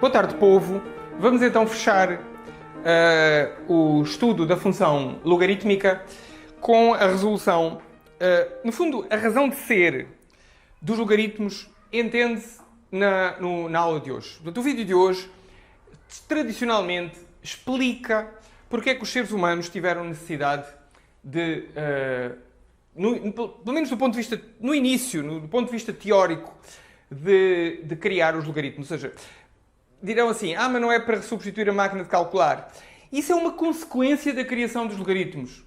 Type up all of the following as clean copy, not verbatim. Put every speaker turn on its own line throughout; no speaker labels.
Boa tarde, povo. Vamos então fechar o estudo da função logarítmica com a resolução. No fundo, a razão de ser dos logaritmos entende-se na aula de hoje. Portanto, o vídeo de hoje, tradicionalmente, explica porque é que os seres humanos tiveram necessidade de, pelo menos do ponto de vista, no início, do ponto de vista teórico, de criar os logaritmos. Ou seja, dirão assim, mas não é para substituir a máquina de calcular. Isso é uma consequência da criação dos logaritmos.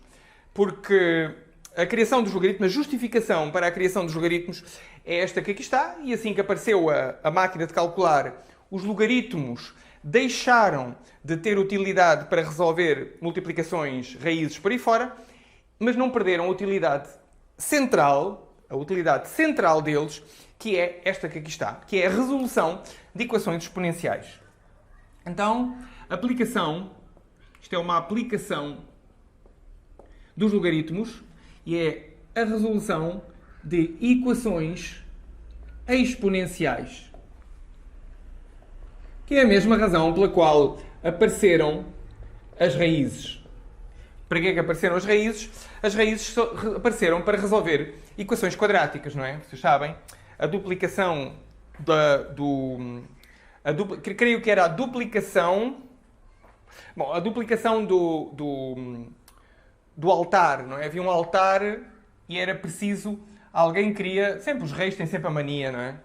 Porque a criação dos logaritmos, a justificação para a criação dos logaritmos é esta que aqui está, e assim que apareceu a máquina de calcular, os logaritmos deixaram de ter utilidade para resolver multiplicações, raízes por aí fora, mas não perderam a utilidade central deles, que é esta que aqui está, que é a resolução de equações exponenciais. Então, isto é uma aplicação dos logaritmos e é a resolução de equações exponenciais. Que é a mesma razão pela qual apareceram as raízes. Para que é que apareceram as raízes? As raízes apareceram para resolver equações quadráticas, não é? Vocês sabem, a duplicação creio que era a duplicação... Bom, a duplicação do altar, não é? Havia um altar e era preciso... Alguém queria... Sempre os reis têm sempre a mania, não é?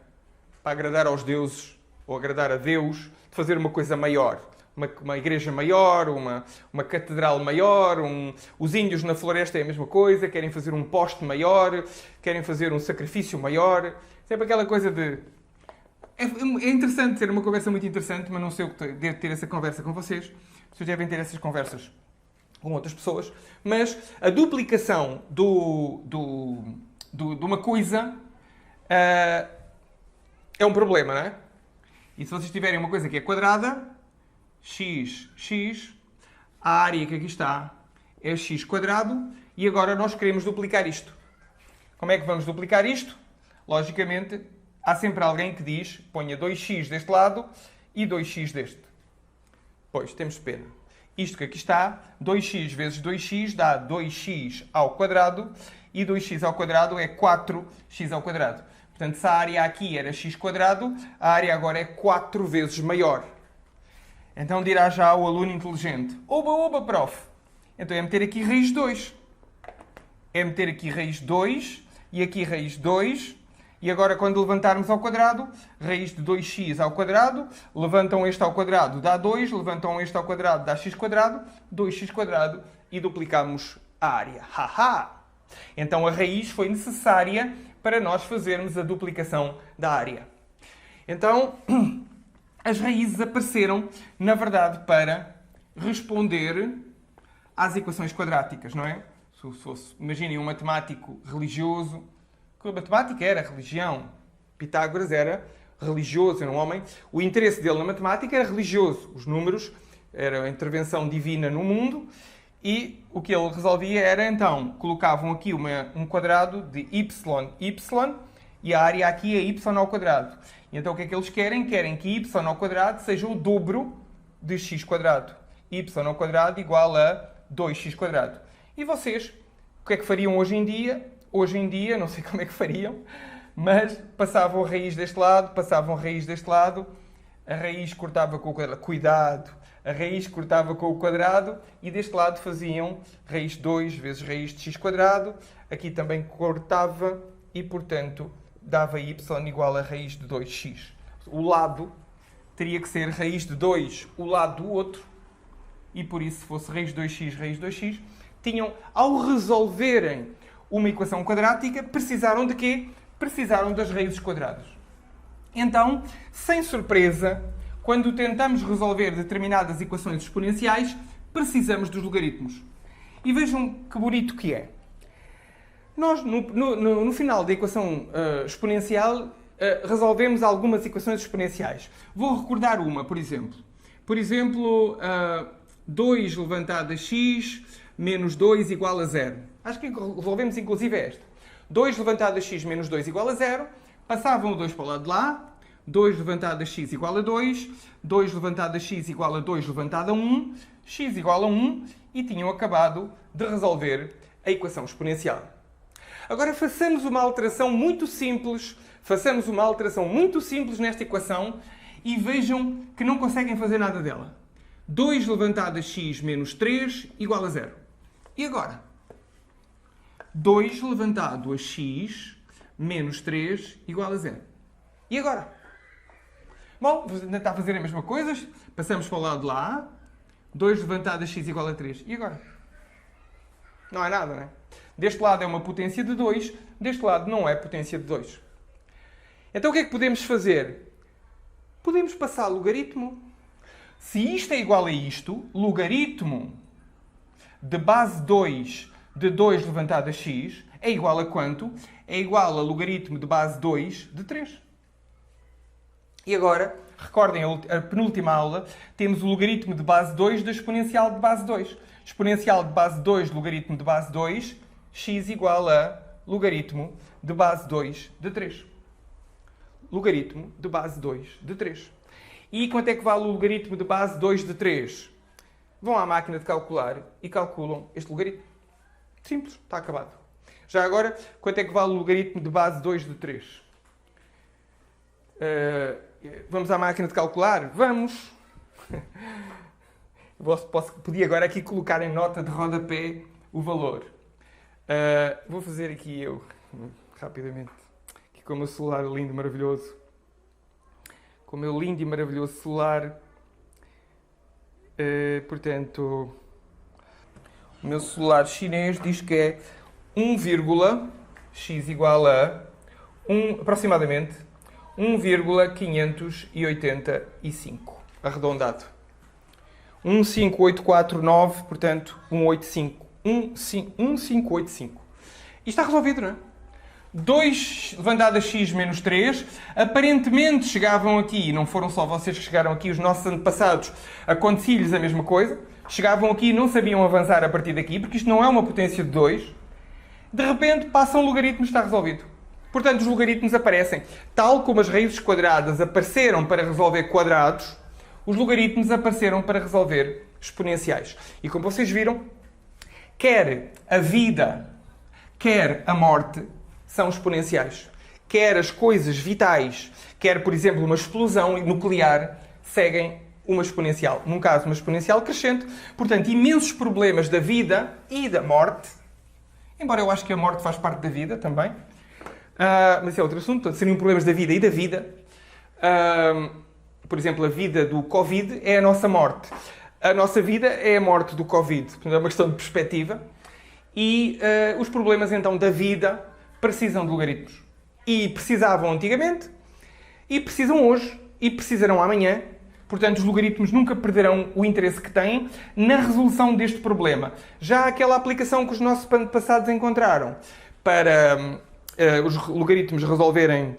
Para agradar aos deuses ou agradar a Deus, de fazer uma coisa maior. Uma igreja maior, uma catedral maior, os índios na floresta é a mesma coisa, querem fazer um poste maior, querem fazer um sacrifício maior. Sempre aquela coisa de... É interessante ter uma conversa muito interessante, mas não sei o que devo ter essa conversa com vocês. Vocês devem ter essas conversas com outras pessoas. Mas a duplicação de uma coisa é um problema, não é? E se vocês tiverem uma coisa que é quadrada, x, a área que aqui está é x quadrado, e agora nós queremos duplicar isto. Como é que vamos duplicar isto? Logicamente, há sempre alguém que diz, ponha 2x deste lado e 2x deste. Pois, temos pena. Isto que aqui está, 2x vezes 2x dá 2x ao quadrado, e 2x ao quadrado é 4x ao quadrado. Portanto, se a área aqui era x quadrado, a área agora é 4 vezes maior. Então dirá já o aluno inteligente, oba, prof. Então é meter aqui raiz 2. É meter aqui raiz 2 e aqui raiz 2. E agora quando levantarmos ao quadrado, raiz de 2x ao quadrado, levantam este ao quadrado, dá 2, levantam este ao quadrado, dá x quadrado, 2x quadrado e duplicamos a área. Haha! Então a raiz foi necessária para nós fazermos a duplicação da área. Então, as raízes apareceram, na verdade, para responder às equações quadráticas, não é? Se fosse, imaginem um matemático religioso, que a matemática era religião. Pitágoras era religioso, era um homem. O interesse dele na matemática era religioso. Os números eram a intervenção divina no mundo. E o que ele resolvia era, então, colocavam aqui um quadrado de y e a área aqui é y ao quadrado. E então o que é que eles querem? Querem que y ao quadrado seja o dobro de x quadrado. Y ao quadrado igual a 2x quadrado. E vocês, o que é que fariam hoje em dia? Hoje em dia, não sei como é que fariam, mas passavam a raiz deste lado, passavam a raiz deste lado, a raiz cortava com o quadrado. Cuidado! A raiz cortava com o quadrado e deste lado faziam raiz de 2 vezes raiz de x quadrado. Aqui também cortava e, portanto, dava y igual a raiz de 2x. O lado teria que ser raiz de 2, o lado do outro. E por isso, se fosse raiz de 2x, raiz de 2x, tinham, ao resolverem uma equação quadrática, precisaram de quê? Precisaram das raízes quadradas. Então, sem surpresa, quando tentamos resolver determinadas equações exponenciais, precisamos dos logaritmos. E vejam que bonito que é. Nós, no final da equação exponencial, resolvemos algumas equações exponenciais. Vou recordar uma, por exemplo. Por exemplo, 2 levantado a x menos 2 igual a 0. Acho que resolvemos inclusive esta. 2 levantado a x menos 2 igual a 0. Passavam o 2 para o lado de lá. 2 levantado a x igual a 2, 2 levantado a x igual a 2 levantado a 1, x igual a 1 e tinham acabado de resolver a equação exponencial. Agora façamos uma alteração muito simples, nesta equação e vejam que não conseguem fazer nada dela. 2 levantado a x menos 3 igual a 0. E agora? 2 levantado a x menos 3 igual a 0. E agora? Bom, vamos tentar fazer a mesma coisa. Passamos para o lado de lá. 2 levantado a x igual a 3. E agora? Não é nada, não é? Deste lado é uma potência de 2, deste lado não é potência de 2. Então o que é que podemos fazer? Podemos passar logaritmo. Se isto é igual a isto, logaritmo de base 2 de 2 levantado a x é igual a quanto? É igual a logaritmo de base 2 de 3. E agora, recordem a penúltima aula, temos o logaritmo de base 2 da exponencial de base 2. Exponencial de base 2, logaritmo de base 2, x igual a logaritmo de base 2 de 3. Logaritmo de base 2 de 3. E quanto é que vale o logaritmo de base 2 de 3? Vão à máquina de calcular e calculam este logaritmo. Simples, está acabado. Já agora, quanto é que vale o logaritmo de base 2 de 3? Vamos à máquina de calcular? Vamos! Podia agora aqui colocar em nota de rodapé o valor. Vou fazer aqui eu, rapidamente, aqui com o meu celular lindo e maravilhoso. Com o meu lindo e maravilhoso celular. Portanto, o meu celular chinês diz que é 1, x igual a aproximadamente 1,585, arredondado. 15849, portanto, 185. 1585. Isto está resolvido, não é? 2 levantado a x menos 3. Aparentemente chegavam aqui, não foram só vocês que chegaram aqui, os nossos antepassados, acontecia-lhes a mesma coisa. Chegavam aqui e não sabiam avançar a partir daqui, porque isto não é uma potência de 2. De repente, passam logaritmos, está resolvido. Portanto, os logaritmos aparecem. Tal como as raízes quadradas apareceram para resolver quadrados, os logaritmos apareceram para resolver exponenciais. E como vocês viram, quer a vida, quer a morte são exponenciais. Quer as coisas vitais, quer, por exemplo, uma explosão nuclear, seguem uma exponencial. Num caso, uma exponencial crescente. Portanto, imensos problemas da vida e da morte, embora eu acho que a morte faz parte da vida também, mas esse é outro assunto. Portanto, seriam problemas da vida e da vida. Por exemplo, a vida do Covid é a nossa morte. A nossa vida é a morte do Covid. Portanto, é uma questão de perspectiva. E os problemas, então, da vida precisam de logaritmos. E precisavam antigamente, e precisam hoje, e precisarão amanhã. Portanto, os logaritmos nunca perderão o interesse que têm na resolução deste problema. Já aquela aplicação que os nossos antepassados encontraram para os logaritmos resolverem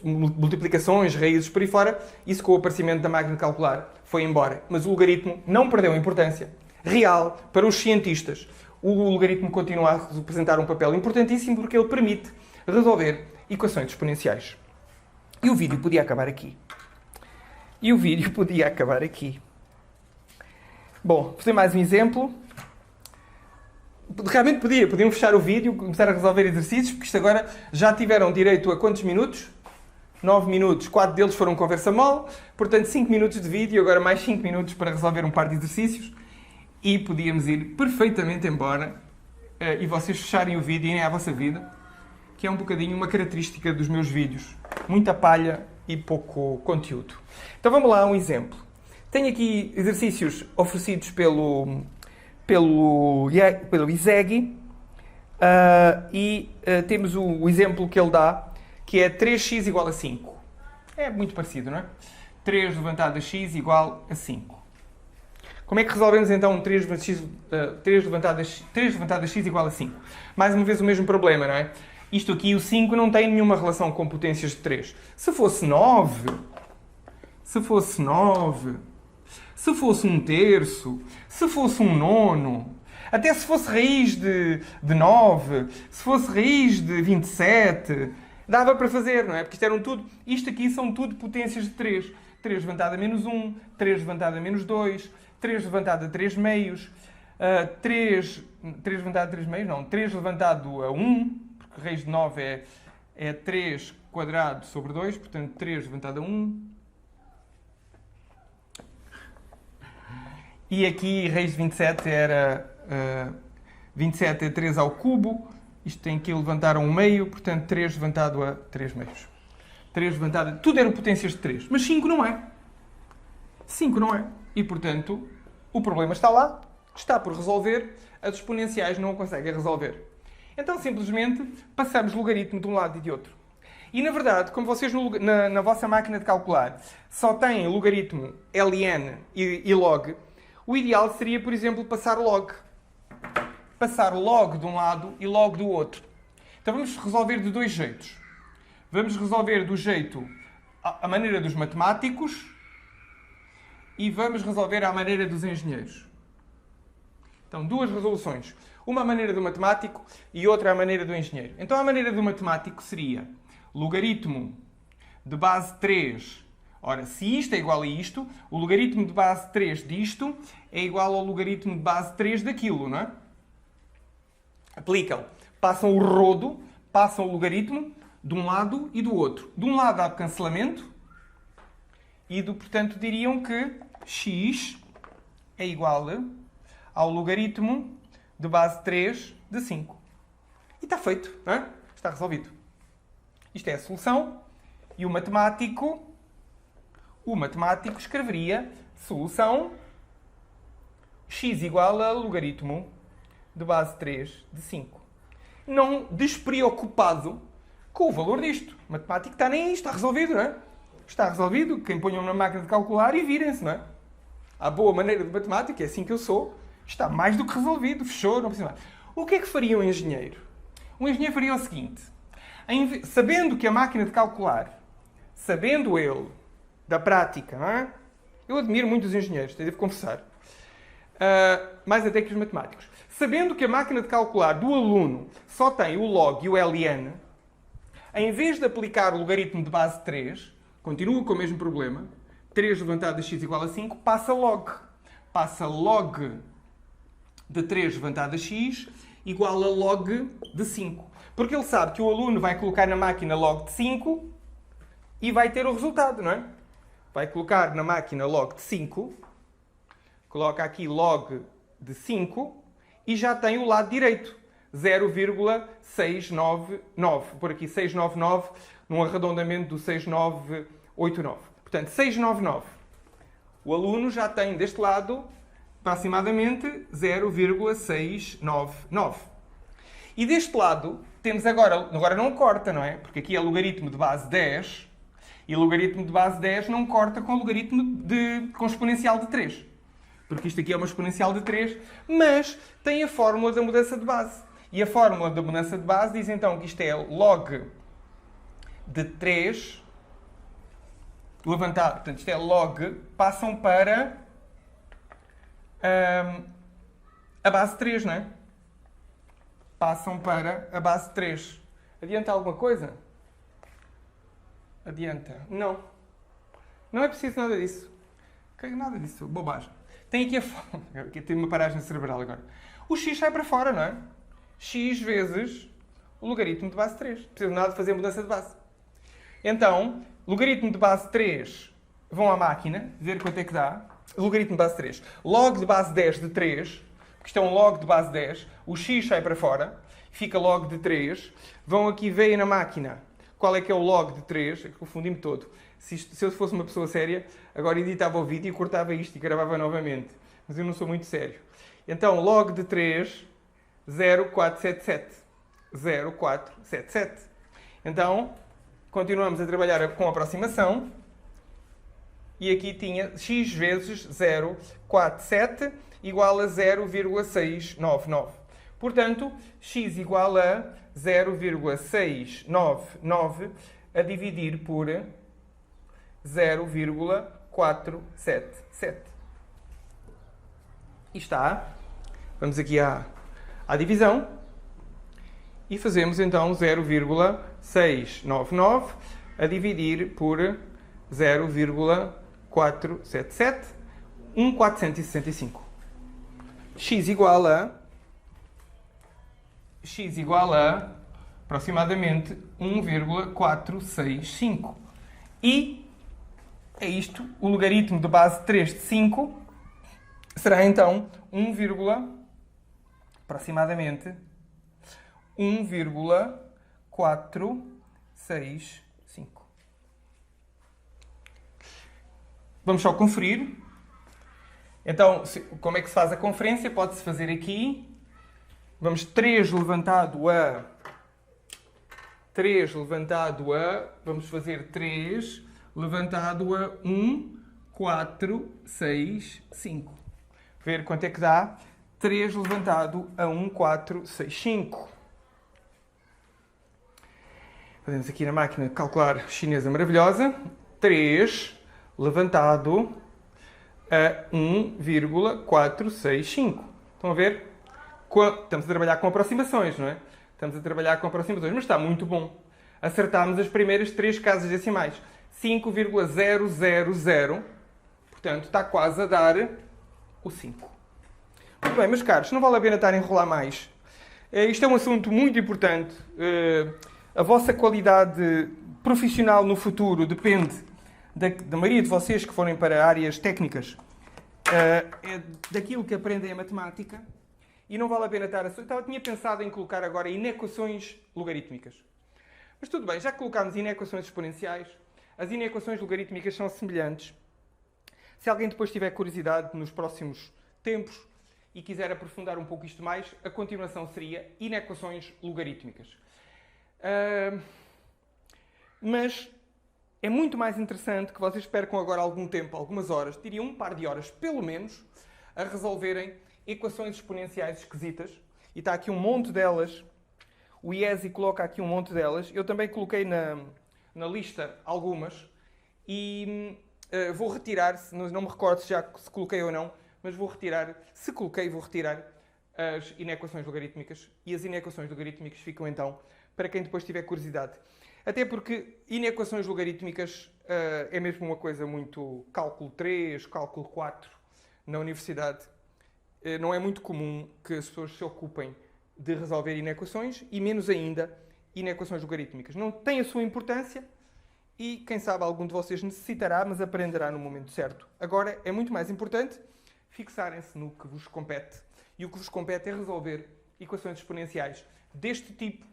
multiplicações, raízes por aí fora, isso com o aparecimento da máquina de calcular foi embora. Mas o logaritmo não perdeu importância real para os cientistas. O logaritmo continua a representar um papel importantíssimo porque ele permite resolver equações exponenciais. E o vídeo podia acabar aqui. Bom, vou fazer mais um exemplo. Realmente podiam fechar o vídeo, começar a resolver exercícios, porque isto agora já tiveram direito a quantos minutos? 9 minutos, 4 deles foram conversa mole, portanto 5 minutos de vídeo, agora mais 5 minutos para resolver um par de exercícios e podíamos ir perfeitamente embora e vocês fecharem o vídeo e irem à vossa vida, que é um bocadinho uma característica dos meus vídeos. Muita palha e pouco conteúdo. Então vamos lá, um exemplo. Tenho aqui exercícios oferecidos pelo ISEG e temos o exemplo que ele dá, que é 3x igual a 5. É muito parecido, não é? 3 levantado a x igual a 5. Como é que resolvemos então 3 levantado a x igual a 5? Mais uma vez o mesmo problema, não é? Isto aqui, o 5, não tem nenhuma relação com potências de 3. Se fosse 9, se fosse um terço, se fosse um nono, até se fosse raiz de 9, se fosse raiz de 27, Dava para fazer, não é? Porque isto aqui são tudo potências de 3. 3 levantado a menos 1, 3 levantado a menos 2, 3 levantado a 3 meios, 3 levantado a 3 meios, não, 3 levantado a 1, porque raiz de 9 é 3 quadrado sobre 2, portanto 3 levantado a 1. E aqui raiz de 27 era 27 é 3 ao cubo. Isto tem que levantar a 1 meio, portanto 3 levantado a 3 meios. 3 levantado a... Tudo eram potências de 3, mas 5 não é. 5 não é. E, portanto, o problema está lá, está por resolver, as exponenciais não o conseguem resolver. Então, simplesmente, passamos logaritmo de um lado e de outro. E, na verdade, como vocês na vossa máquina de calcular só têm logaritmo ln e log, o ideal seria, por exemplo, passar log. Passar log de um lado e log do outro. Então vamos resolver de dois jeitos. Vamos resolver do jeito à maneira dos matemáticos e vamos resolver à maneira dos engenheiros. Então, duas resoluções. Uma à maneira do matemático e outra à maneira do engenheiro. Então, a maneira do matemático seria logaritmo de base 3. Ora, se isto é igual a isto, o logaritmo de base 3 disto é igual ao logaritmo de base 3 daquilo, não é? Aplicam. Passam o rodo, passam o logaritmo de um lado e do outro. De um lado há cancelamento e, portanto, diriam que x é igual ao logaritmo de base 3 de 5. E está feito, não é? Está resolvido. Isto é a solução. E o matemático escreveria solução x igual a logaritmo de base 3 de 5. Não despreocupado com o valor disto. O matemático está nem aí, está resolvido, não é? Está resolvido. Quem ponham na máquina de calcular e virem-se, não é? À boa maneira de matemática, é assim que eu sou, está mais do que resolvido, fechou, não precisa mais. O que é que faria um engenheiro? Um engenheiro faria o seguinte. Sabendo que a máquina de calcular, sabendo ele da prática, não é? Eu admiro muito os engenheiros, devo confessar. Mais até que os matemáticos. Sabendo que a máquina de calcular do aluno só tem o log e o ln, em vez de aplicar o logaritmo de base 3, continua com o mesmo problema, 3 levantado a x igual a 5, passa log. Passa log de 3 levantado a x igual a log de 5. Porque ele sabe que o aluno vai colocar na máquina log de 5 e vai ter o resultado, não é? Vai colocar na máquina log de 5, coloca aqui log de 5 e já tem o lado direito, 0,699. Por aqui 699, num arredondamento do 6989. Portanto, 699. O aluno já tem deste lado aproximadamente 0,699. E deste lado temos agora não corta, não é? Porque aqui é logaritmo de base 10 e logaritmo de base 10 não corta com logaritmo com exponencial de 3. Porque isto aqui é uma exponencial de 3, mas tem a fórmula da mudança de base. E a fórmula da mudança de base diz então que isto é log de 3 levantado. Portanto, isto é log, passam para a base 3, não é? Passam para a base 3. Adianta alguma coisa? Adianta? Não. Não é preciso nada disso. Nada disso. Bobagem. Tem aqui a fórmula. Aqui tem uma paragem cerebral agora. O x sai para fora, não é? X vezes o logaritmo de base 3. Não precisa nada de fazer mudança de base. Então, logaritmo de base 3, vão à máquina, ver quanto é que dá. Logaritmo de base 3. Log de base 10 de 3, porque isto é um log de base 10. O x sai para fora, fica log de 3. Vão aqui ver na máquina qual é que é o log de 3. Confundi-me todo. Se eu fosse uma pessoa séria, agora editava o vídeo e cortava isto e gravava novamente. Mas eu não sou muito sério. Então, log de 3, 0,477. 0,477. Então, continuamos a trabalhar com a aproximação. E aqui tinha x vezes 0,47 igual a 0,699. Portanto, x igual a 0,699 a dividir por 0,477. E está. Vamos aqui à divisão. e fazemos então 0,699 a dividir por 0,477, 1.465. X igual a aproximadamente 1,465. E é isto, o logaritmo de base 3 de 5 será então aproximadamente 1,465. Vamos só conferir. Então, como é que se faz a conferência? Pode-se fazer aqui. Vamos 3 levantado a... Vamos fazer 3 levantado a 1, 4, 6, 5. Ver quanto é que dá 3 levantado a 1, 4, 6, 5. Podemos aqui na máquina calcular chinesa maravilhosa. 3 levantado a 1,465. Estão a ver? Estamos a trabalhar com aproximações, não é? Estamos a trabalhar com aproximações, mas está muito bom. Acertámos as primeiras 3 casas decimais. 5,000. Portanto, está quase a dar o 5. Muito bem, meus caros, não vale a pena estar a enrolar mais. Isto é um assunto muito importante. A vossa qualidade profissional no futuro depende da maioria de vocês que forem para áreas técnicas. É daquilo que aprendem a matemática. E não vale a pena estar a... Tinha pensado em colocar agora inequações logarítmicas. Mas tudo bem, já que colocámos inequações exponenciais, as inequações logarítmicas são semelhantes. Se alguém depois tiver curiosidade nos próximos tempos e quiser aprofundar um pouco isto mais, a continuação seria inequações logarítmicas. Mas é muito mais interessante que vocês percam agora algum tempo, algumas horas, diria um par de horas pelo menos, a resolverem equações exponenciais esquisitas. E está aqui um monte delas. O IESI coloca aqui um monte delas. Eu também coloquei na lista algumas. E vou retirar, não me recordo se coloquei ou não, mas vou retirar, se coloquei, vou retirar as inequações logarítmicas. E as inequações logarítmicas ficam então para quem depois tiver curiosidade. Até porque inequações logarítmicas é mesmo uma coisa muito... Cálculo 3, cálculo 4 na universidade. Não é muito comum que as pessoas se ocupem de resolver inequações e, menos ainda, inequações logarítmicas. Não tem a sua importância e, quem sabe, algum de vocês necessitará, mas aprenderá no momento certo. Agora, é muito mais importante fixarem-se no que vos compete. E o que vos compete é resolver equações exponenciais deste tipo,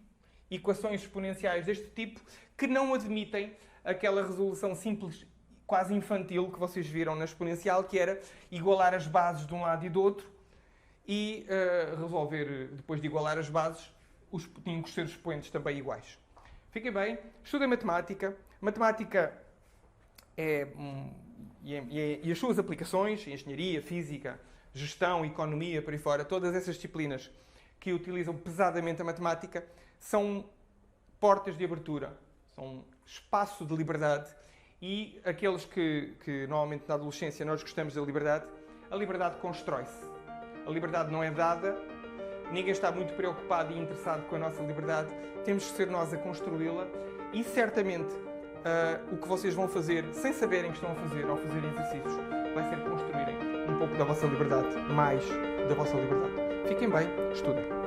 equações exponenciais deste tipo, que não admitem aquela resolução simples, quase infantil, que vocês viram na exponencial, que era igualar as bases de um lado e do outro, e resolver, depois de igualar as bases, tinham que ser os expoentes também iguais. Fiquem bem, estudem matemática. Matemática e as suas aplicações, engenharia, física, gestão, economia, por aí fora, todas essas disciplinas que utilizam pesadamente a matemática, são portas de abertura, são espaço de liberdade. E aqueles que normalmente na adolescência nós gostamos da liberdade, a liberdade constrói-se. A liberdade não é dada, ninguém está muito preocupado e interessado com a nossa liberdade, temos que ser nós a construí-la e certamente o que vocês vão fazer, sem saberem que estão a fazer, ao fazer exercícios, vai ser construírem um pouco da vossa liberdade, mais da vossa liberdade. Fiquem bem, estudem.